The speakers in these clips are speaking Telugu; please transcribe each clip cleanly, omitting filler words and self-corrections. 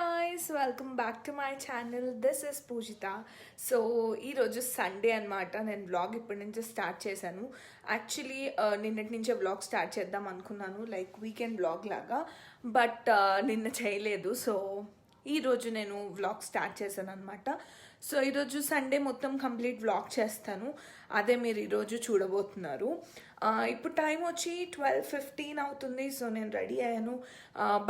guys, welcome back to my channel. This is Poojitha. So ఈరోజు సండే అనమాట. నేను వ్లాగ్ ఇప్పటి నుంచి స్టార్ట్ చేశాను. యాక్చువల్లీ నిన్నటి నుంచే వ్లాగ్ స్టార్ట్ చేద్దాం అనుకున్నాను, లైక్ వీకెండ్ వ్లాగ్ లాగా. బట్ నిన్న చేయలేదు. సో ఈరోజు నేను వ్లాగ్ స్టార్ట్ చేశాను అనమాట. సో ఈరోజు సండే మొత్తం కంప్లీట్ వ్లాగ్ చేస్తాను. అదే మీరు ఈరోజు చూడబోతున్నారు. ఇప్పుడు టైం వచ్చి 12:15 అవుతుంది. సో నేను రెడీ అయ్యాను.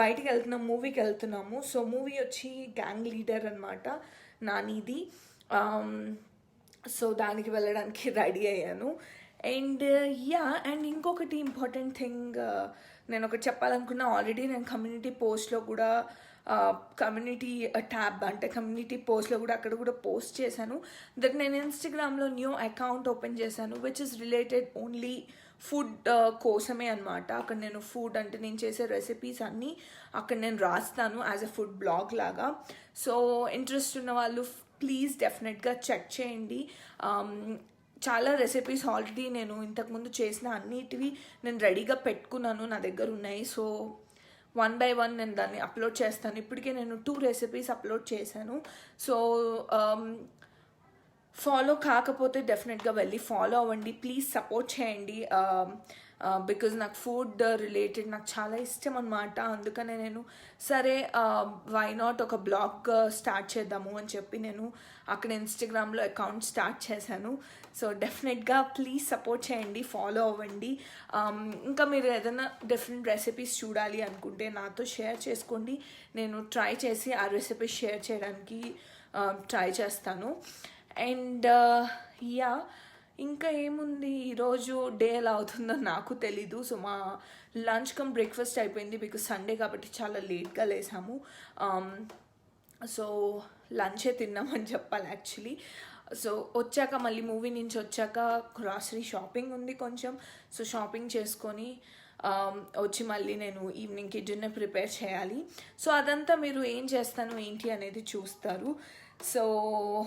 బయటికి వెళ్తున్నాం, మూవీకి వెళ్తున్నాము. సో మూవీ వచ్చి గ్యాంగ్ లీడర్ అనమాట, నానిది. సో దానికి వెళ్ళడానికి రెడీ అయ్యాను. అండ్ అండ్ ఇంకొకటి ఇంపార్టెంట్ థింగ్ నేను ఒకటి చెప్పాలనుకున్నా. ఆల్రెడీ నేను కమ్యూనిటీ పోస్ట్లో కూడా కమ్యూనిటీ ట్యాబ్ అంటే కమ్యూనిటీ పోస్ట్లో కూడా అక్కడ కూడా పోస్ట్ చేశాను దట్ నేను ఇన్స్టాగ్రామ్లో న్యూ అకౌంట్ ఓపెన్ చేశాను which is related only food కోసమే అనమాట. అక్కడ నేను ఫుడ్ అంటే నేను చేసే రెసిపీస్ అన్నీ అక్కడ నేను రాస్తాను యాజ్ ఎ ఫుడ్ బ్లాగ్ లాగా. సో ఇంట్రెస్ట్ ఉన్న వాళ్ళు ప్లీజ్ డెఫినెట్గా చెక్ చేయండి. చాలా రెసిపీస్ ఆల్రెడీ నేను ఇంతకుముందు చేసిన అన్నిటివి నేను రెడీగా పెట్టుకున్నాను, నా దగ్గర ఉన్నాయి. సో 1 by 1 నేను దాన్ని అప్లోడ్ చేస్తాను. ఇప్పటికే నేను 2 రెసిపీస్ అప్లోడ్ చేశాను. సో ఫాలో కాకపోతే డెఫినెట్గా వెళ్ళి ఫాలో అవ్వండి, ప్లీజ్ సపోర్ట్ చేయండి. బికాజ్ నాకు ఫుడ్ రిలేటెడ్ నాకు చాలా ఇష్టం అనమాట. అందుకనే నేను సరే వై నాట్ ఒక బ్లాగ్ స్టార్ట్ చేద్దాము అని చెప్పి నేను అక్కడ ఇన్స్టాగ్రామ్లో అకౌంట్ స్టార్ట్ చేశాను. సో డెఫినెట్గా ప్లీజ్ సపోర్ట్ చేయండి, ఫాలో అవ్వండి. ఇంకా మీరు ఏదైనా డిఫరెంట్ రెసిపీస్ చూడాలి అనుకుంటే నాతో షేర్ చేసుకోండి. నేను ట్రై చేసి ఆ రెసిపీస్ షేర్ చేయడానికి ట్రై చేస్తాను. అండ్ ఇంకా ఏముంది, ఈరోజు డే ఎలా అవుతుందో నాకు తెలీదు. సో మా లంచ్ కమ్ బ్రేక్ఫాస్ట్ అయిపోయింది బికాజ్ సండే కాబట్టి చాలా లేట్గా లేసాము. సో లంచే తిన్నామని చెప్పాలి యాక్చువల్లీ. సో వచ్చాక మళ్ళీ మూవీ నుంచి వచ్చాక గ్రాసరీ షాపింగ్ ఉంది కొంచెం. సో షాపింగ్ చేసుకొని వచ్చి మళ్ళీ నేను ఈవినింగ్కి డిన్నర్ ప్రిపేర్ చేయాలి. సో అదంతా మీరు ఏం చేస్తాను ఏంటి అనేది చూస్తారు. సో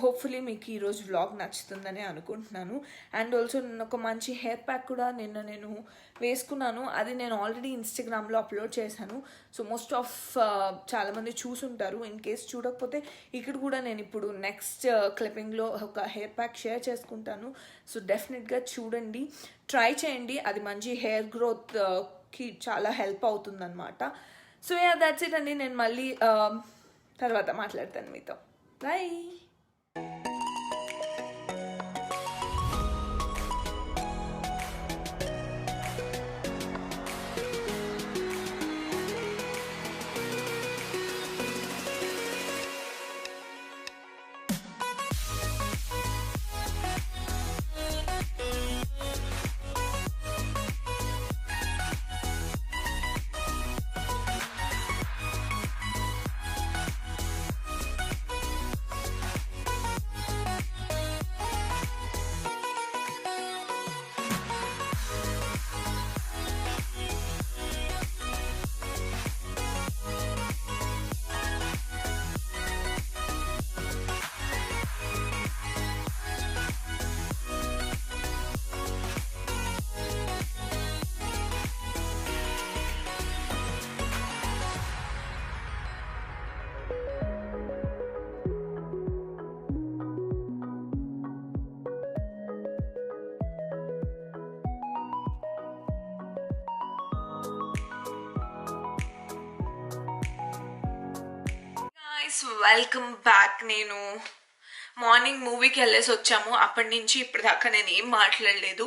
హోప్ఫుల్లీ మీకు ఈరోజు వ్లాగ్ నచ్చుతుందని అనుకుంటున్నాను. అండ్ ఆల్సో నేను ఒక మంచి హెయిర్ ప్యాక్ కూడా నేను వేసుకున్నాను. అది నేను ఆల్రెడీ ఇన్స్టాగ్రామ్లో అప్లోడ్ చేశాను. సో మోస్ట్ ఆఫ్ చాలామంది చూసుంటారు. ఇన్ కేస్ చూడకపోతే ఇక్కడ కూడా నేను ఇప్పుడు నెక్స్ట్ క్లిప్పింగ్లో ఒక హెయిర్ ప్యాక్ షేర్ చేసుకుంటాను. సో డెఫినెట్గా చూడండి, ట్రై చేయండి. అది మంచి హెయిర్ గ్రోత్కి చాలా హెల్ప్ అవుతుందన్నమాట. సో దట్స్ ఇట్ అండి. నేను మళ్ళీ తర్వాత మాట్లాడతాను మీతో. Bye. Welcome back. నేను మార్నింగ్ మూవీకి వెళ్ళేసి వచ్చాము. అప్పటి నుంచి ఇప్పటిదాకా నేను ఏం మాట్లాడలేదు.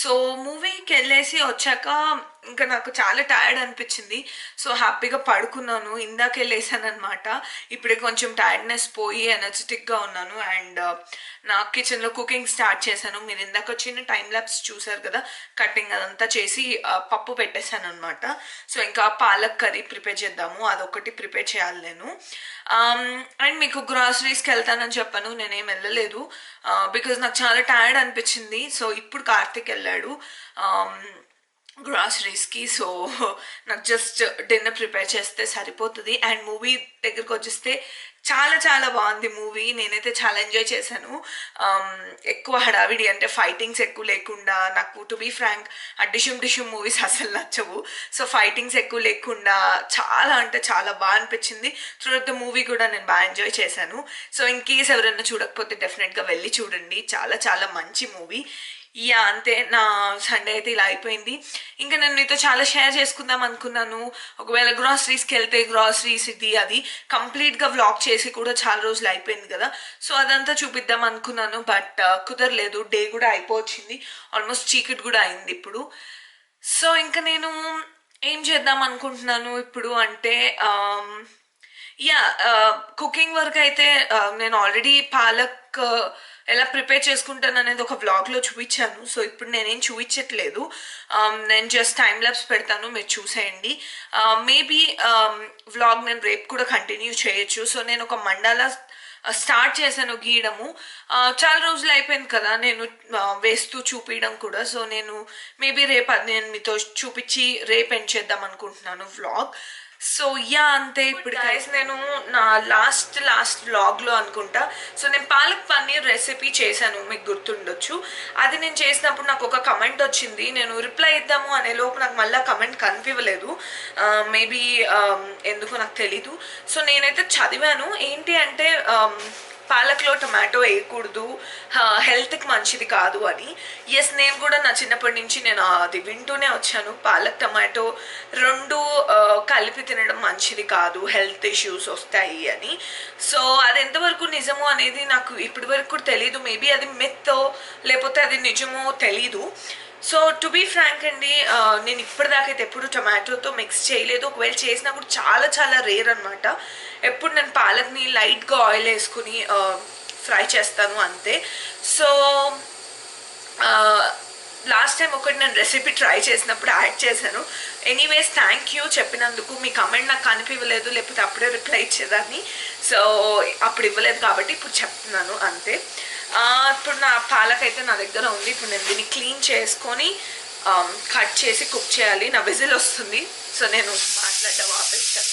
సో మూవీకి వెళ్ళేసి వచ్చాక ఇంకా నాకు చాలా టైర్డ్ అనిపించింది. సో హ్యాపీగా పడుకున్నాను. ఇందాకే వెళ్ళేసాను అనమాట. ఇప్పుడే కొంచెం టైర్డ్నెస్ పోయి ఎనర్జెటిక్గా ఉన్నాను. అండ్ నా కిచెన్లో కుకింగ్ స్టార్ట్ చేశాను. మీరు ఇందాక వచ్చిన టైం ల్యాబ్స్ చూసారు కదా, కటింగ్ అదంతా చేసి పప్పు పెట్టేశాను అనమాట. సో ఇంకా పాలక్ కర్రీ ప్రిపేర్ చేద్దాము, అదొకటి ప్రిపేర్ చేయాలి నేను. అండ్ మీకు గ్రాసరీస్కి వెళ్తానని చెప్పాను, నేనేం వెళ్ళలేదు బికాజ్ నాకు చాలా టైర్డ్ అనిపించింది. సో ఇప్పుడు కార్తిక్ వెళ్ళాడు. గ్రాసరీస్కి. సో నాకు జస్ట్ డిన్నర్ ప్రిపేర్ చేస్తే సరిపోతుంది. అండ్ మూవీ దగ్గరకు వచ్చేస్తే చాలా చాలా బాగుంది మూవీ. నేనైతే చాలా ఎంజాయ్ చేశాను. ఎక్కువ హడావిడి అంటే ఫైటింగ్స్ ఎక్కువ లేకుండా, నాకు టు బీ ఫ్రాంక్ ఆ డిషుమ్ డిషుమ్ మూవీస్ అసలు నచ్చవు. సో ఫైటింగ్స్ ఎక్కువ లేకుండా చాలా అంటే చాలా బాగా అనిపించింది. త్రూ ద మూవీ కూడా నేను బాగా ఎంజాయ్ చేశాను. సో ఇన్ కేస్ ఎవరైనా చూడకపోతే డెఫినెట్గా వెళ్ళి చూడండి. చాలా చాలా మంచి మూవీ. యా అంతే, నా సండే అయితే ఇలా అయిపోయింది. ఇంకా నేను మీతో చాలా షేర్ చేసుకుందాం అనుకున్నాను. ఒకవేళ గ్రాసరీస్కి వెళ్తే గ్రాసరీస్ ఇది అది కంప్లీట్గా వ్లాగ్ చేసి కూడా చాలా రోజులు అయిపోయింది కదా. సో అదంతా చూపిద్దాం అనుకున్నాను, బట్ కుదరలేదు. డే కూడా అయిపోవచ్చింది, ఆల్మోస్ట్ చీకటి కూడా అయింది ఇప్పుడు. సో ఇంకా నేను ఏం చేద్దాం అనుకుంటున్నాను ఇప్పుడు అంటే యా కుకింగ్ వర్క్ అయితే నేను ఆల్రెడీ పాలక్ ఎలా ప్రిపేర్ చేసుకుంటాను అనేది ఒక వ్లాగ్లో చూపించాను. సో ఇప్పుడు నేనేం చూపించట్లేదు, నేను జస్ట్ టైం ల్యాబ్స్ పెడతాను, మీరు చూసేయండి. మేబీ వ్లాగ్ నేను రేపు కూడా కంటిన్యూ చేయొచ్చు. సో నేను ఒక మండాలా స్టార్ట్ చేశాను గీయడము. చాలా రోజులు అయిపోయింది కదా నేను వేస్తూ చూపించడం కూడా. సో నేను మేబీ రేపు అది నేను మీతో చూపించి రేపు ఎండ్ చేద్దాం అనుకుంటున్నాను వ్లాగ్. సో యా అంతే. ఇప్పుడు గైస్ నేను నా లాస్ట్ వ్లాగ్లో అనుకుంటా, సో నేను పాలక్ పన్నీర్ రెసిపీ చేశాను, మీకు గుర్తుండొచ్చు. అది నేను చేసినప్పుడు నాకు ఒక కమెంట్ వచ్చింది, నేను రిప్లై ఇద్దాము అనే లోపు నాకు మళ్ళీ కమెంట్ కనిపించలేదు. మేబీ ఎందుకో నాకు తెలీదు. సో నేనైతే చదివాను ఏంటి అంటే పాలక్లో టొమాటో వేయకూడదు, హెల్త్కి మంచిది కాదు అని. ఎస్, నేను కూడా నా చిన్నప్పటి నుంచి నేను అది వింటూనే వచ్చాను, పాలక్ టొమాటో రెండు కలిపి తినడం మంచిది కాదు, హెల్త్ ఇష్యూస్ వస్తాయి అని. సో అది ఎంతవరకు నిజమో అనేది నాకు ఇప్పటి వరకు కూడా తెలీదు. మేబీ అది మిత్తో లేకపోతే అది నిజమో తెలీదు. సో టు బీ ఫ్రాంక్ అండి, నేను ఇప్పటిదాకైతే ఎప్పుడు టొమాటోతో మిక్స్ చేయలేదు. ఒకవేళ చేసినా కూడా చాలా చాలా రేర్ అనమాట. ఎప్పుడు నేను పాలక్ని లైట్గా ఆయిల్ వేసుకుని ఫ్రై చేస్తాను అంతే. సో లాస్ట్ టైం ఒకటి నేను రెసిపీ ట్రై చేసినప్పుడు యాడ్ చేశాను. ఎనీవేస్ థ్యాంక్ యూ చెప్పినందుకు. మీ కమెంట్ నాకు కనిపించలేదు, లేకపోతే అప్పుడే రిప్లై ఇచ్చేదాన్ని. సో అప్పుడు ఇవ్వలేదు కాబట్టి ఇప్పుడు చెప్తున్నాను అంతే. ఇప్పుడు నా పాలకైతే నా దగ్గర ఉంది. ఇప్పుడు నేను దీన్ని క్లీన్ చేసుకొని కట్ చేసి కుక్ చేయాలి. నా విజిల్ వస్తుంది, సో నేను మాట్లాడడం ఆపేస్తాను.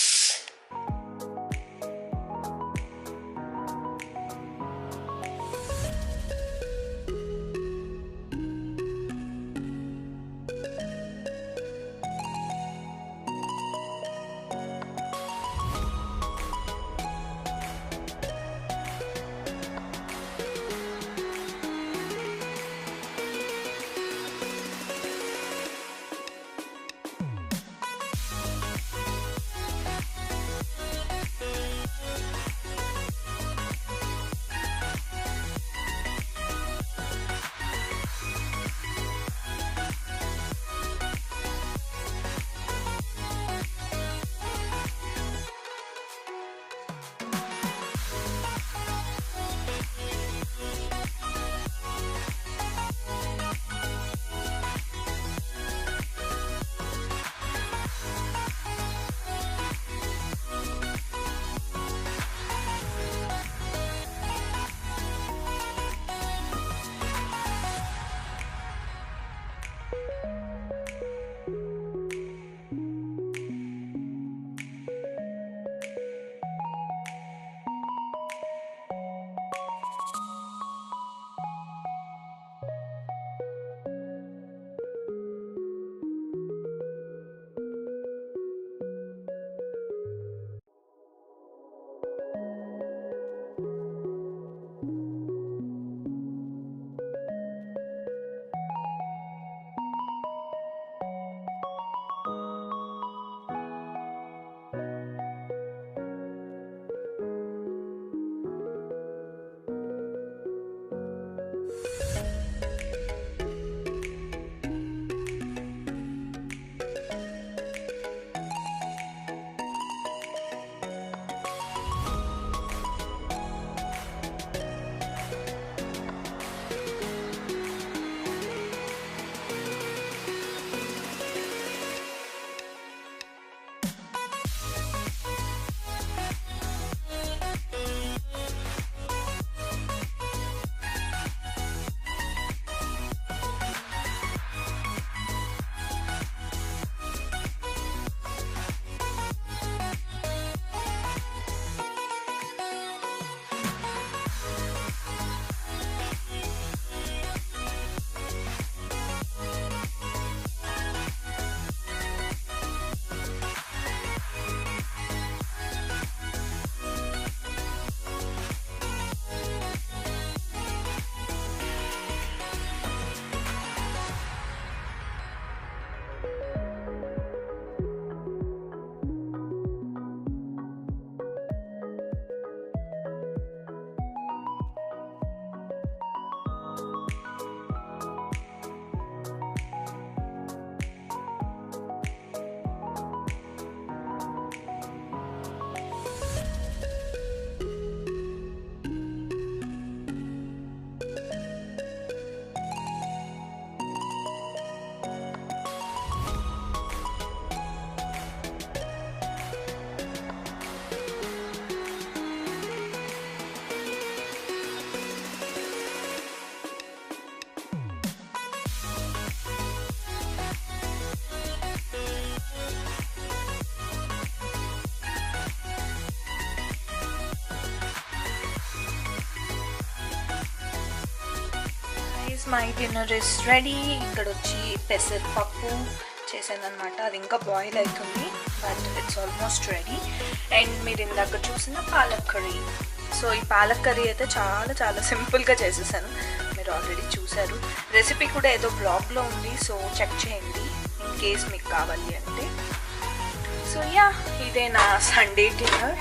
Guys, my dinner is ready. ఇక్కడ వచ్చి పెసరపప్పు చేశాను అనమాట. అది ఇంకా బాయిల్ అవుతుంది, but it's almost ready. And మీరు ఇందాక చూసిన పాలక్ కర్రీ. సో ఈ పాలక్ కర్రీ అయితే చాలా చాలా సింపుల్గా చేసేసాను, మీరు ఆల్రెడీ చూసారు. రెసిపీ కూడా ఏదో బ్లాగ్లో ఉంది, సో చెక్ చేయండి ఇన్ కేస్ మీకు కావాలి అంటే. సో యా, ఇదే నా సండే డిన్నర్.